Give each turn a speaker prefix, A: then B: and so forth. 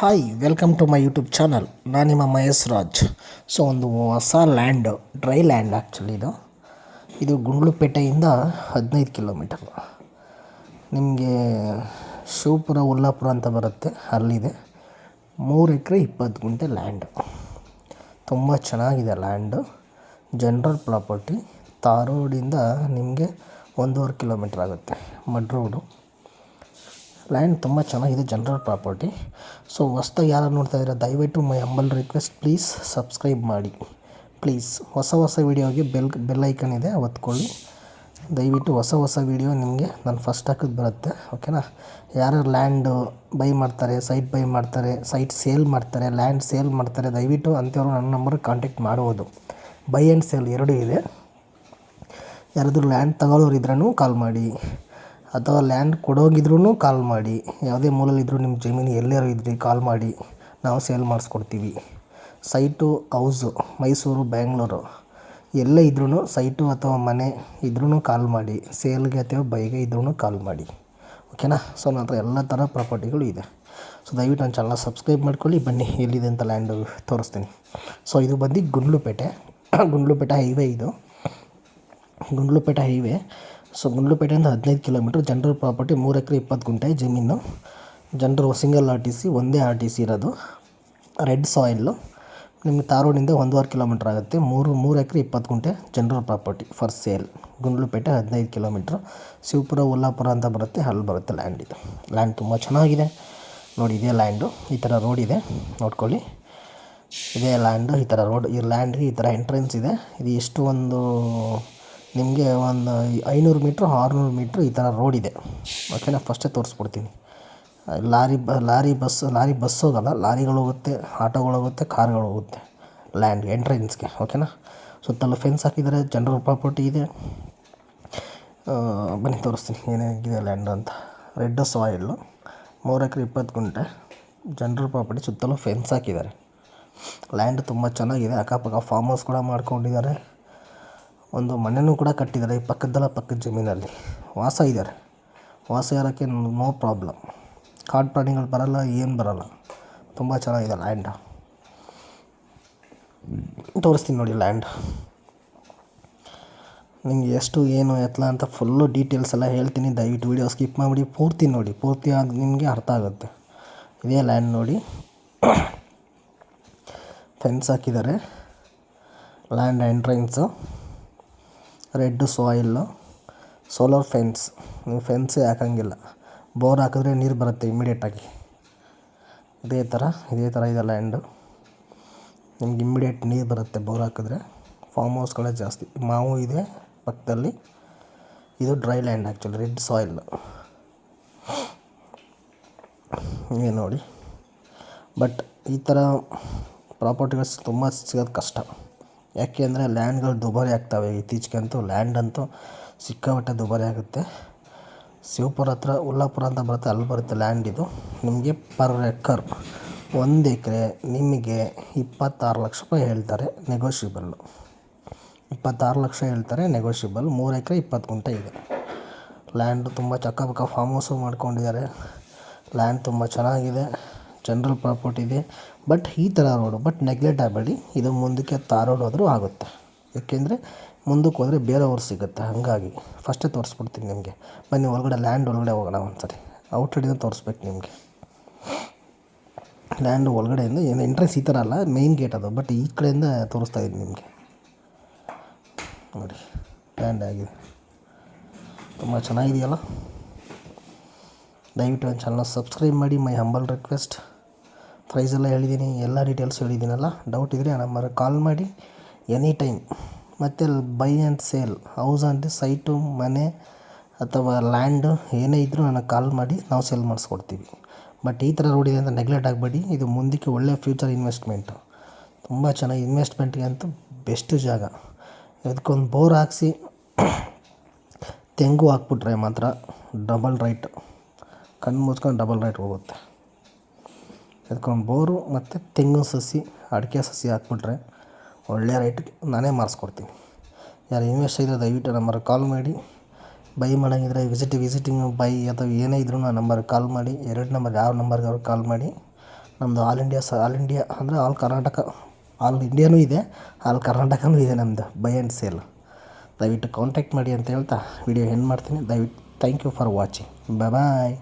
A: Hi welcome to my YouTube channel. ನಾನು ನಿಮ್ಮ Mahesh Raj. So ಒಂದು ಹೊಸ ಲ್ಯಾಂಡ್, ಡ್ರೈ ಲ್ಯಾಂಡ್ ಆ್ಯಕ್ಚುಲಿ ಇದು ಗುಂಡ್ಲುಪೇಟೆಯಿಂದ 15 ಕಿಲೋಮೀಟರ್. ನಿಮಗೆ ಶಿವಪುರ ಉಲ್ಲಾಪುರ ಅಂತ ಬರುತ್ತೆ, ಅಲ್ಲಿದೆ. 3 ಎಕರೆ 20 ಗುಂಟೆ ಲ್ಯಾಂಡ್. ತುಂಬ ಚೆನ್ನಾಗಿದೆ ಲ್ಯಾಂಡು. General property. ತಾರ್ ರೋಡಿಂದ ನಿಮಗೆ 1.5 ಕಿಲೋಮೀಟ್ರ್ ಆಗುತ್ತೆ, ಮಡ್ ರೋಡು. ಲ್ಯಾಂಡ್ ತುಂಬ ಚೆನ್ನಾಗಿದೆ, ಜನರಲ್ ಪ್ರಾಪರ್ಟಿ. ಸೊ ಹೊಸ್ದಾಗಿ ಯಾರು ನೋಡ್ತಾ ಇದ್ದೀರಾ, ದಯವಿಟ್ಟು ಮೈ ಹಂಬಲ್ ರಿಕ್ವೆಸ್ಟ್, ಪ್ಲೀಸ್ ಸಬ್ಸ್ಕ್ರೈಬ್ ಮಾಡಿ ಪ್ಲೀಸ್. ಹೊಸ ವೀಡಿಯೋಗೆ ಬೆಲ್ ಐಕನ್ ಇದೆ, ಒತ್ಕೊಳ್ಳಿ ದಯವಿಟ್ಟು. ಹೊಸ ವೀಡಿಯೋ ನಿಮಗೆ ನಾನು ಫಸ್ಟ್ ಹಾಕಿದ್ದು ಬರುತ್ತೆ, ಓಕೆನಾ. ಯಾರು ಲ್ಯಾಂಡು ಬೈ ಮಾಡ್ತಾರೆ, ಸೈಟ್ ಬೈ ಮಾಡ್ತಾರೆ, ಸೈಟ್ ಸೇಲ್ ಮಾಡ್ತಾರೆ, ಲ್ಯಾಂಡ್ ಸೇಲ್ ಮಾಡ್ತಾರೆ, ದಯವಿಟ್ಟು ಅಂಥವ್ರು ನನ್ನ ನಂಬರ್ಗೆ ಕಾಂಟ್ಯಾಕ್ಟ್ ಮಾಡ್ಬೋದು. ಬೈ ಆ್ಯಂಡ್ ಸೇಲ್ ಎರಡೂ ಇದೆ. ಯಾರಾದರೂ ಲ್ಯಾಂಡ್ ತಗೊಳ್ಳೋರು ಇದ್ರೂ ಕಾಲ್ ಮಾಡಿ, ಅಥವಾ ಲ್ಯಾಂಡ್ ಕೊಡೋಗಿದ್ರೂ ಕಾಲ್ ಮಾಡಿ. ಯಾವುದೇ ಮೂಲಲ್ಲಿದ್ದರೂ ನಿಮ್ಮ ಜಮೀನು ಎಲ್ಲರೂ ಇದ್ರಿ ಕಾಲ್ ಮಾಡಿ, ನಾವು ಸೇಲ್ ಮಾಡಿಸ್ಕೊಡ್ತೀವಿ. ಸೈಟು, ಹೌಸು, ಮೈಸೂರು, ಬ್ಯಾಂಗ್ಳೂರು ಎಲ್ಲೇ ಇದ್ರೂ, ಸೈಟು ಅಥವಾ ಮನೆ ಇದ್ರೂ ಕಾಲ್ ಮಾಡಿ. ಸೇಲ್ಗೆ ಅಥವಾ ಬೈಗೆ ಇದ್ರೂ ಕಾಲ್ ಮಾಡಿ, ಓಕೆನಾ. ಸೊ ನನ್ನ ಹತ್ರ ಎಲ್ಲ ಥರ ಪ್ರಾಪರ್ಟಿಗಳು ಇದೆ. ಸೊ ದಯವಿಟ್ಟು ನನ್ನ ಚಾನಲ್ ಸಬ್ಸ್ಕ್ರೈಬ್ ಮಾಡ್ಕೊಳ್ಳಿ. ಬನ್ನಿ ಎಲ್ಲಿದೆ ಅಂತ ಲ್ಯಾಂಡು ತೋರಿಸ್ತೀನಿ. ಸೊ ಇದು ಬಂದು ಗುಂಡ್ಲುಪೇಟೆ ಹೈವೇ. ಇದು ಗುಂಡ್ಲುಪೇಟೆ ಹೈವೇ. ಸೊ ಗುಂಡ್ಲುಪೇಟೆಯಿಂದ 15 ಕಿಲೋಮೀಟ್ರ್. ಜನರಲ್ ಪ್ರಾಪರ್ಟಿ, 3 ಎಕರೆ 20 ಗುಂಟೆ ಜಮೀನು. ಜನರಲ್ ಸಿಂಗಲ್ RTC, ಒಂದೇ RTC ಇರೋದು. Red soil. ನಿಮಗೆ ತಾರ್ ರೋಡಿಂದ 1.5 ಕಿಲೋಮೀಟ್ರ್ ಆಗುತ್ತೆ. 3 ಎಕರೆ 20 ಗುಂಟೆ general property for sale. Gundlupete 15 kilometre. Shivapura Ullapura ಅಂತ ಬರುತ್ತೆ, ಅಲ್ಲಿ ಬರುತ್ತೆ ಲ್ಯಾಂಡ್. ಇದು ಲ್ಯಾಂಡ್ ತುಂಬ ಚೆನ್ನಾಗಿದೆ ನೋಡಿ. ಇದೇ ಲ್ಯಾಂಡು, ಈ ಥರ ರೋಡ್ ಇದೆ, ನೋಡ್ಕೊಳ್ಳಿ. ಇದೇ ಲ್ಯಾಂಡು, ಈ ಥರ ರೋಡ್. ಈ ಲ್ಯಾಂಡ್ಗೆ ಈ ಥರ ಎಂಟ್ರೆನ್ಸ್ ಇದೆ. ಇದು ಎಷ್ಟು ಒಂದು ನಿಮಗೆ ಒಂದು 500 ಮೀಟ್ರ್ 600 ಮೀಟ್ರ್ ಈ ಥರ ರೋಡ್ ಇದೆ, ಓಕೆನಾ. ಫಸ್ಟೇ ತೋರಿಸ್ಬಿಡ್ತೀನಿ. ಲಾರಿ ಬಸ್ ಹೋಗಲ್ಲ, ಲಾರಿಗಳು ಹೋಗುತ್ತೆ, ಆಟೋಗಳು ಹೋಗುತ್ತೆ, ಕಾರ್ಗಳು ಹೋಗುತ್ತೆ ಲ್ಯಾಂಡ್ ಎಂಟ್ರೆನ್ಸ್ಗೆ, ಓಕೆನಾ. ಸುತ್ತಲೂ ಫೆನ್ಸ್ ಹಾಕಿದ್ದಾರೆ, ಜನರಲ್ ಪ್ರಾಪರ್ಟಿ ಇದೆ. ಬನ್ನಿ ತೋರಿಸ್ತೀನಿ ಏನೇನಿದೆ ಲ್ಯಾಂಡ್ ಅಂತ. ರೆಡ್ ಸಾಯಿಲ್ಲು, 3 ಎಕರೆ 20 ಗುಂಟೆ ಜನರಲ್ ಪ್ರಾಪರ್ಟಿ. ಸುತ್ತಲೂ ಫೆನ್ಸ್ ಹಾಕಿದ್ದಾರೆ. ಲ್ಯಾಂಡ್ ತುಂಬ ಚೆನ್ನಾಗಿದೆ. ಅಕ್ಕಪಕ್ಕ ಫಾರ್ಮ್ ಹೌಸ್ ಕೂಡ ಮಾಡ್ಕೊಂಡಿದ್ದಾರೆ. ಒಂದು ಮನೆಯೂ ಕೂಡ ಕಟ್ಟಿದ್ದಾರೆ ಈ ಪಕ್ಕದ ಜಮೀನಲ್ಲಿ. ವಾಸ ಇರೋಕ್ಕೆ ನೋ ಪ್ರಾಬ್ಲಮ್. ಕಾಡು ಪ್ರಾಣಿಗಳು ಬರಲ್ಲ, ಏನು ಬರಲ್ಲ. ತುಂಬ ಚೆನ್ನಾಗಿದೆ ಲ್ಯಾಂಡ್. ತೋರಿಸ್ತೀನಿ ನೋಡಿ ಲ್ಯಾಂಡ್. ನಿಮಗೆ ಎಷ್ಟು ಏನು ಎತ್ತಲ ಅಂತ ಫುಲ್ಲು ಡೀಟೇಲ್ಸ್ ಎಲ್ಲ ಹೇಳ್ತೀನಿ. ದಯವಿಟ್ಟು ವೀಡಿಯೋ ಸ್ಕಿಪ್ ಮಾಡಿ ಪೂರ್ತಿ ನೋಡಿ. ಪೂರ್ತಿ ನಿಮಗೆ ಅರ್ಥ ಆಗುತ್ತೆ. ಇದೇ ಲ್ಯಾಂಡ್ ನೋಡಿ, ಫೆನ್ಸ್ ಹಾಕಿದ್ದಾರೆ. Land entrance red soil, solar fence. ನೀವು ಫೆನ್ಸೇ ಹಾಕೋಂಗಿಲ್ಲ, ಬೋರ್ ಹಾಕಿದ್ರೆ ನೀರು ಬರುತ್ತೆ ಇಮ್ಮಿಡಿಯೇಟಾಗಿ. ಇದೇ ಥರ ಇದೆ ಲ್ಯಾಂಡು. ನಿಮ್ಗೆ ಇಮ್ಮಿಡಿಯೇಟ್ ನೀರು ಬರುತ್ತೆ ಬೋರ್ ಹಾಕಿದ್ರೆ. ಫಾರ್ಮ್ ಹೌಸ್ಗಳೇ ಜಾಸ್ತಿ. ಮಾವು ಇದೆ ಪಕ್ಕದಲ್ಲಿ. ಇದು ಡ್ರೈ ಲ್ಯಾಂಡ್ ಆ್ಯಕ್ಚುಲಿ, ರೆಡ್ ಸಾಯಿಲ್ಲು. ಹೀಗೆ ನೋಡಿ. ಬಟ್ ಈ ಥರ ಪ್ರಾಪರ್ಟಿಗಳು ತುಂಬ ಸಿಗೋದು ಕಷ್ಟ. ಯಾಕೆ ಅಂದರೆ ಲ್ಯಾಂಡ್ಗಳು ದುಬಾರಿ ಆಗ್ತವೆ ಇತ್ತೀಚೆಗಂತೂ. ಲ್ಯಾಂಡ್ ಅಂತೂ ಸಿಕ್ಕಾಪಟ್ಟೆ ದುಬಾರಿ ಆಗುತ್ತೆ. ಶಿವಪುರ ಹತ್ರ ಉಲ್ಲಾಪುರ ಅಂತ ಬರುತ್ತೆ, ಅಲ್ಲಿ ಬರುತ್ತೆ ಲ್ಯಾಂಡ್. ಇದು ನಿಮಗೆ ಪರ್ ಎಕರ್ 1 ಎಕರೆ ನಿಮಗೆ 26 ಲಕ್ಷ ರೂಪಾಯಿ ಹೇಳ್ತಾರೆ, ನೆಗೋಷಿಯಬಲ್ಲು. 26 ಲಕ್ಷ ಹೇಳ್ತಾರೆ, ನೆಗೋಷಿಯಬಲ್. 3 ಎಕರೆ 20 ಗುಂಟೆ ಇದೆ ಲ್ಯಾಂಡು. ತುಂಬ ಅಕ್ಕಪಕ್ಕ ಫಾರ್ಮ್ ಹೌಸು ಮಾಡ್ಕೊಂಡಿದ್ದಾರೆ. ಲ್ಯಾಂಡ್ ತುಂಬ ಚೆನ್ನಾಗಿದೆ, ಜನರಲ್ ಪ್ರಾಪರ್ಟಿ ಇದೆ. ಬಟ್ ಈ ಥರ ರೋಡು ನೆಗ್ಲೆಕ್ಟ್ ಆಗಬೇಡಿ. ಇದು ಮುಂದಕ್ಕೆ ತಾರ್ ರೋಡ್ ಹೋದರೂ ಆಗುತ್ತೆ. ಏಕೆಂದರೆ ಮುಂದಕ್ಕೆ ಹೋದರೆ ಬೇರೆಯವ್ರು ಸಿಗುತ್ತೆ. ಹಾಗಾಗಿ ಫಸ್ಟೇ ತೋರಿಸ್ಬಿಡ್ತೀನಿ ನಿಮಗೆ. ಬನ್ನಿ ಲ್ಯಾಂಡ್ ಒಳಗಡೆ ಹೋಗೋಣ ಒಂದ್ಸರಿ. ಔಟ್ಸೈಡಿಂದ ತೋರಿಸ್ಬೇಕು ನಿಮಗೆ. ಲ್ಯಾಂಡ್ ಒಳಗಡೆಯಿಂದ ಏನು ಎಂಟ್ರೆನ್ಸ್ ಈ ಥರ ಅಲ್ಲ, ಮೇಯ್ನ್ ಗೇಟ್ ಅದು. ಬಟ್ ಈ ಕಡೆಯಿಂದ ತೋರಿಸ್ತಾ ಇದ್ದೀನಿ ನಿಮಗೆ. ನೋಡಿ ಲ್ಯಾಂಡ್ ಆಗಿದೆ, ತುಂಬ ಚೆನ್ನಾಗಿದೆಯಲ್ಲ. ದಯವಿಟ್ಟು ನನ್ನ ಚಾನಲ್ ಸಬ್ಸ್ಕ್ರೈಬ್ ಮಾಡಿ, ಮೈ ಹಂಬಲ್ ರಿಕ್ವೆಸ್ಟ್. ಪ್ರೈಸ್ ಎಲ್ಲ ಹೇಳಿದ್ದೀನಿ, ಎಲ್ಲ ಡೀಟೇಲ್ಸ್ ಹೇಳಿದ್ದೀನಲ್ಲ. ಡೌಟ್ ಇದ್ದರೆ ಆ ನಂಬರ್ಗೆ ಕಾಲ್ ಮಾಡಿ ಎನಿ ಟೈಮ್. ಮತ್ತು by and sale, house and site, ಮನೆ ಅಥವಾ ಲ್ಯಾಂಡು ಏನೇ ಇದ್ದರೂ ನನಗೆ ಕಾಲ್ ಮಾಡಿ, ನಾವು ಸೇಲ್ ಮಾಡಿಸ್ಕೊಡ್ತೀವಿ. ಬಟ್ ಈ ಥರ ರೋಡ್ ಇದೆ ಅಂತ ನೆಗ್ಲೆಕ್ಟ್ ಆಗಬೇಡಿ. ಇದು ಮುಂದಕ್ಕೆ ಒಳ್ಳೆಯ ಫ್ಯೂಚರ್ ಇನ್ವೆಸ್ಟ್ಮೆಂಟು. ತುಂಬ ಚೆನ್ನಾಗಿ ಇನ್ವೆಸ್ಟ್ಮೆಂಟ್ಗೆ ಅಂತೂ ಬೆಸ್ಟ್ ಜಾಗ. ಇದಕ್ಕೊಂದು ಬೋರ್ ಹಾಕಿಸಿ ತೆಂಗು ಹಾಕ್ಬಿಟ್ರೆ ಮಾತ್ರ ಡಬಲ್ ರೈಟ್, ಕಣ್ಣು ಮುಚ್ಕೊಂಡು ಡಬಲ್ ರೈಟ್ ಹೋಗುತ್ತೆ. ಅದಕ್ಕೊಂದು ಬೋರು ಮತ್ತು ತೆಂಗಿನ ಸಸಿ, ಅಡಿಕೆ ಸಸಿ ಹಾಕ್ಬಿಟ್ರೆ ಒಳ್ಳೆಯ ರೇಟಿಗೆ ನಾನೇ ಮಾರಿಸ್ಕೊಡ್ತೀನಿ. ಯಾರು ಇನ್ವೆಸ್ಟ್ ಇದ್ದರೆ ದಯವಿಟ್ಟು ನಂಬರ್ಗೆ ಕಾಲ್ ಮಾಡಿ. ಬೈ ಮಾಡೋಂಗಿದ್ರೆ ವಿಸಿಟಿಂಗ್ ಬೈ ಅಥವಾ ಏನೇ ಇದ್ರೂ ಆ ನಂಬರ್ಗೆ ಕಾಲ್ ಮಾಡಿ. 2 ನಂಬರ್ ಯಾವ ನಂಬರ್ಗೆ ಅವ್ರಿಗೆ ಕಾಲ್ ಮಾಡಿ, ನಮ್ಮದು ಆಲ್ ಇಂಡಿಯಾ ಅಂದರೆ ಆಲ್ ಕರ್ನಾಟಕ, ಆಲ್ ಇಂಡಿಯಾನೂ ಇದೆ, ಆಲ್ ಕರ್ನಾಟಕನೂ ಇದೆ ನಮ್ಮದು ಬೈ ಆ್ಯಂಡ್ ಸೇಲ್. ದಯವಿಟ್ಟು ಕಾಂಟ್ಯಾಕ್ಟ್ ಮಾಡಿ ಅಂತ ಹೇಳ್ತಾ ವಿಡಿಯೋ ಎಂಡ್ ಮಾಡ್ತೀನಿ. ದಯವಿಟ್ಟು thank you for watching. Bye.